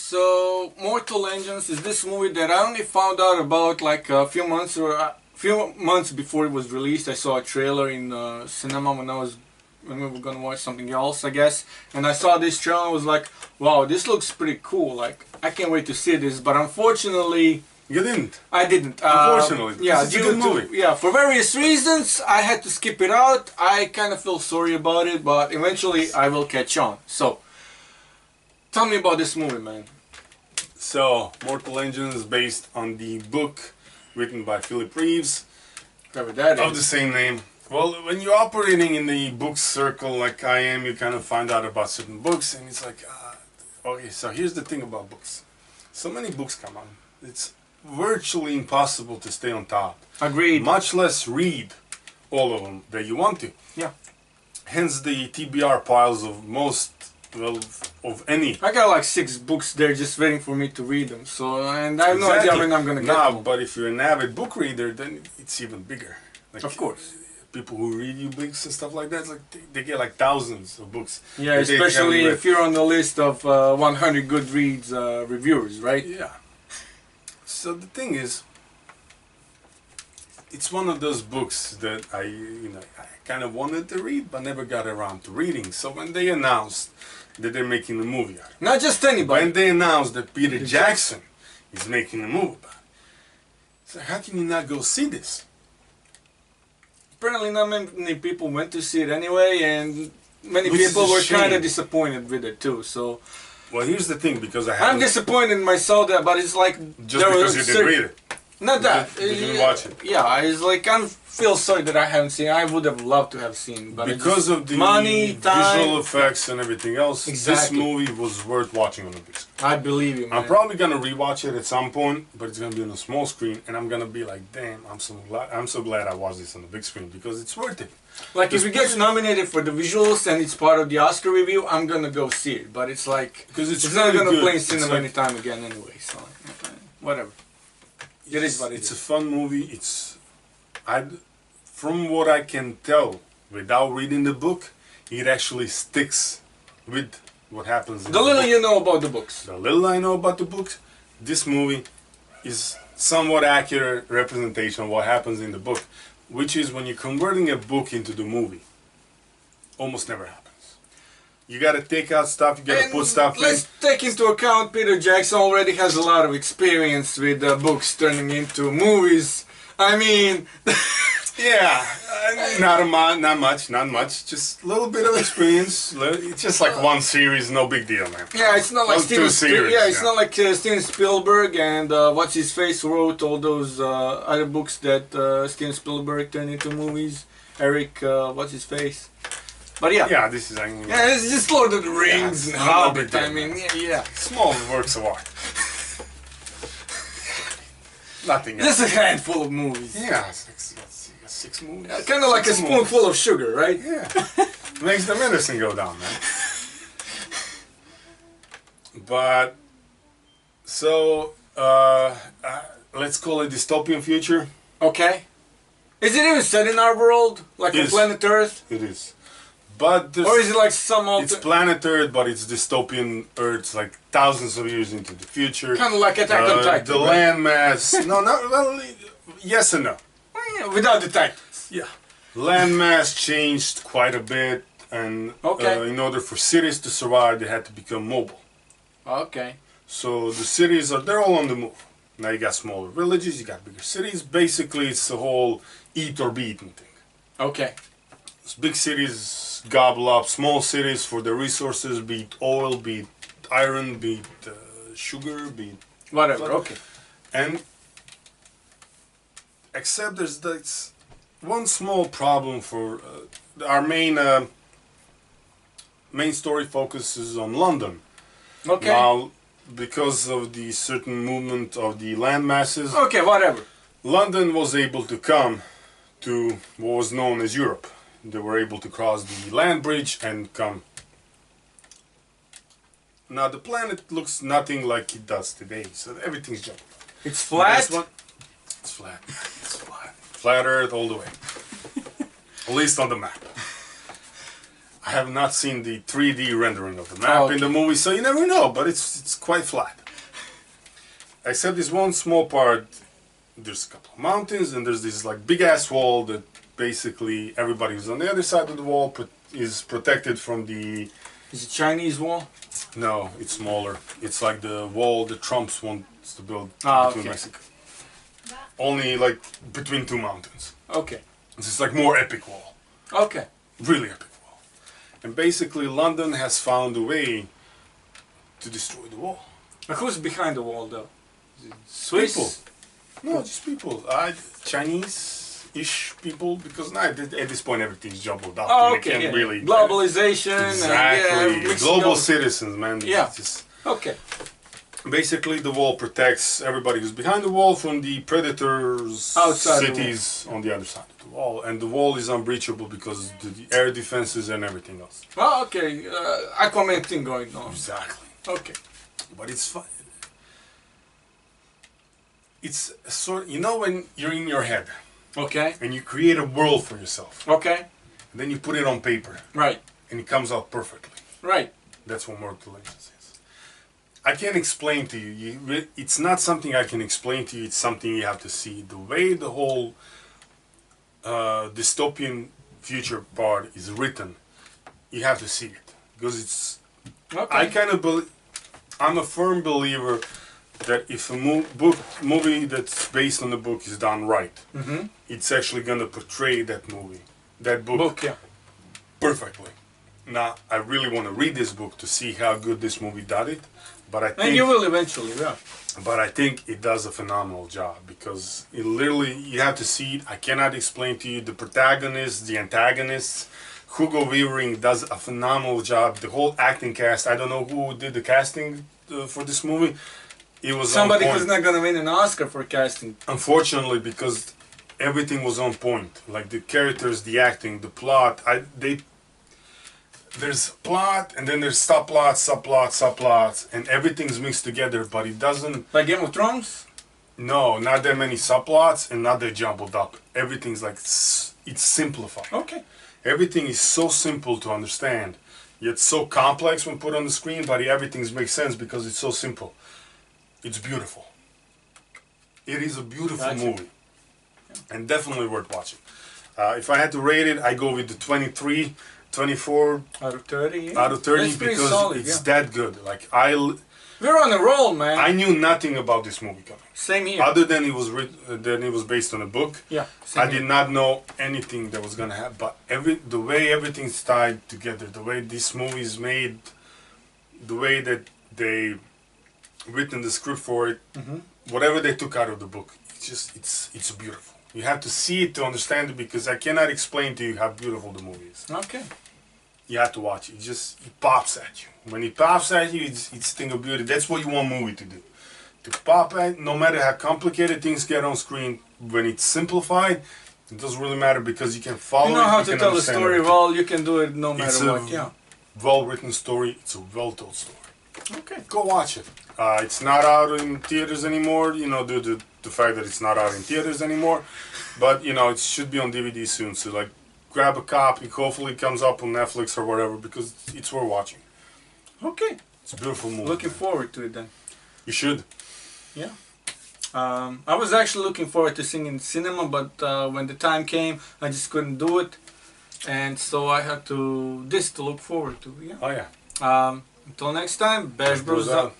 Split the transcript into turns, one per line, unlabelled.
So, Mortal Engines is this movie that I only found out about like a few months before it was released. I saw a trailer in cinema when we were gonna watch something else, I guess. And I saw this trailer and I was like, wow, this looks pretty cool. Like, I can't wait to see this. But unfortunately,
you didn't.
I didn't.
Unfortunately,
yeah,
it's a good movie.
Yeah, for various reasons, I had to skip it out. I kind of feel sorry about it, but eventually I will catch on. So, tell me about this movie, man.
So, Mortal Engines is based on the book written by Philip Reeves
Whatever that
of
is.
the same name. Well, when you're operating in the book circle like I am, you kind of find out about certain books, and it's like, okay, so here's the thing about books. So many books come out. It's virtually impossible to stay on top.
Agreed.
Much less read all of them that you want to.
Yeah.
Hence the TBR piles of most, well, of any.
I got like 6 books there just waiting for me to read them. So, and I have no idea when I'm gonna get them.
But if you're an avid book reader, then it's even bigger. Like,
of course.
People who read you books and stuff like that, it's like they get like thousands of books.
Yeah, especially if you're on the list of 100 Goodreads reviewers, right?
Yeah. So the thing is, it's one of those books that I kind of wanted to read, but never got around to reading. So when they announced that they're making a movie out of it,
not just anybody.
when they announced that Peter Jackson is making a movie about it, so how can you not go see this?
Apparently not many people went to see it anyway, and many
Which is
people
a
were
shame.
kind of disappointed with it too. So
Well, here's the thing, because
I'm disappointed in myself, but it's like
just because you didn't read it.
Not that.
You didn't watch it.
Yeah, it's like I feel sorry that I haven't seen. I would have loved to have seen, but
Because of the
money, time,
visual effects and everything else, this
Exactly.
movie was worth watching on the big screen.
I believe you, man.
I'm probably gonna rewatch it at some point, but it's gonna be on a small screen, and I'm gonna be like, "Damn, I'm so glad I watched this on the big screen because it's worth it."
Like if it gets nominated for the visuals and it's part of the Oscar review, I'm gonna go see it. But it's like
Because
it's
really
not gonna
good.
play in
It's
cinema
like-
anytime again anyway. So whatever. It is what it
It's
is.
a fun movie. From what I can tell, without reading the book, it actually sticks with what happens in
The little
book.
you know about the books.
The little I know about the books, this movie is somewhat accurate representation of what happens in the book, which is when you're converting a book into the movie, almost never happens. You gotta take out stuff, you gotta
And
put stuff in.
let's take into account Peter Jackson already has a lot of experience with books turning into movies. I mean,
Yeah, not much, just a little bit of experience. It's just like one series, no big deal, man.
yeah, it's not like
Well, two series,
it's not like Steven Spielberg and what's his face wrote all those other books that Steven Spielberg turned into movies. Eric, what's his face? But yeah,
Yeah, this is, I mean,
yeah, it's just Lord of the Rings
Yeah,
and
no
Hobbit.
big deal,
I mean, yeah.
small works of art. Nothing else.
Just a handful of movies.
Yeah, six movies.
Kind of like a
6
spoonful of sugar, right?
Yeah, makes the medicine go down, man. But so let's call it dystopian future.
Okay. Is it even set in our world, like on
Yes.
planet Earth,
It is, but
or is it like some
it's planet Earth, but it's dystopian Earth, like thousands of years into the future.
kind of like Attack on Titan?
The
right?
landmass. No, not well. Yes and no.
Well, yeah, without the Titans.
Yeah, landmass changed quite a bit, and
Okay.
in order for cities to survive, they had to become mobile.
Okay.
So the cities they're all on the move. Now you got smaller villages, you got bigger cities. Basically, it's the whole eat or be eaten thing.
Okay.
Big cities gobble up small cities for their resources, be it oil, be it iron, be it sugar, be it
Whatever. Okay.
and except there's one small problem for our main story focuses on London.
Okay.
Now, because of the certain movement of the land masses,
Okay. Whatever.
London was able to come to what was known as Europe. They were able to cross the land bridge and come. Now the planet looks nothing like it does today, so everything's jumping.
It's flat.
This one, it's flat. It's flat. Flat Earth all the way. At least on the map. I have not seen the 3D rendering of the map in the movie, so you never know, but it's quite flat. Except this one small part, there's a couple of mountains, and there's this like big ass wall that basically everybody who's on the other side of the wall is protected from the...
Is it Chinese wall?
No, it's smaller. It's like the wall that Trump wants to build between Mexico. Only like between two mountains.
Okay.
It's like more epic wall.
Okay.
Really epic wall. And basically London has found a way to destroy the wall.
But who's behind the wall though? Is it Swiss?
People. No, just people. Chinese-ish people, because now at this point everything's jumbled up.
Oh,
They can't really...
Globalization.
Exactly.
And,
Global citizens, man.
Yeah.
Just,
okay.
basically, the wall protects everybody who's behind the wall from the predators,
outside
cities on the other side of the wall. And the wall is unbreachable because of the air defenses and everything else.
Oh, okay. Aquaman thing going on.
Exactly.
Okay.
But it's fun. It's a sort, you know, when you're in your head.
Okay.
And you create a world for yourself.
Okay.
And then you put it on paper.
Right.
And it comes out perfectly.
Right.
That's what Mortal Legends is. I can't explain to you. It's not something I can explain to you. It's something you have to see. The way the whole dystopian future part is written, you have to see it. Because it's...
Okay.
I kind of believe... I'm a firm believer that if a movie that's based on the book is done right, it's actually going to portray that book
yeah.
perfectly. Now, I really want to read this book to see how good this movie did it, but I think...
And you will eventually, yeah.
But I think it does a phenomenal job, because it literally, you have to see it. I cannot explain to you the protagonists, the antagonists. Hugo Weaving does a phenomenal job. The whole acting cast, I don't know who did the casting for this movie. It was
somebody
on point.
who's not gonna win an Oscar for casting.
Unfortunately, because everything was on point. Like the characters, the acting, the plot. There's plot, and then there's subplots, and everything's mixed together. But it doesn't.
Like Game of Thrones?
No, not that many subplots, and not that jumbled up. Everything's like it's simplified.
Okay.
Everything is so simple to understand, yet so complex when put on the screen. But everything makes sense because it's so simple. It's beautiful. It is a beautiful movie. Yeah. And definitely worth watching. If I had to rate it, I go with the 23, 24
out of 30. Yeah.
Out of 30
That's
because
solid,
it's that good. Like
we're on a roll, man.
I knew nothing about this movie coming.
Same here.
Other than it was based on a book.
Yeah.
I did not know anything that was gonna happen. But the way everything's tied together, the way this movie is made, the way that they written the script for it, whatever they took out of the book, it's beautiful. You have to see it to understand it, because I cannot explain to you how beautiful the movie is.
Okay.
You have to watch it. It pops at you. When it pops at you, it's a thing of beauty. That's what you want a movie to do. To pop at, no matter how complicated things get on screen, when it's simplified, it doesn't really matter, because you can follow it.
You know how to tell the story well, you can do it no matter what. Yeah.
Well-written story. It's a well-told story.
Okay.
Go watch it. It's not out in theaters anymore, you know, due to the fact that it's not out in theaters anymore. But, you know, it should be on DVD soon. So, like, grab a copy. Hopefully it comes up on Netflix or whatever, because it's worth watching.
Okay.
It's a beautiful movie.
Looking forward to it then.
You should.
Yeah. I was actually looking forward to seeing it in cinema, but when the time came, I just couldn't do it. And so I had to look forward to. Yeah.
Oh, yeah.
Until next time, Bash Bros out.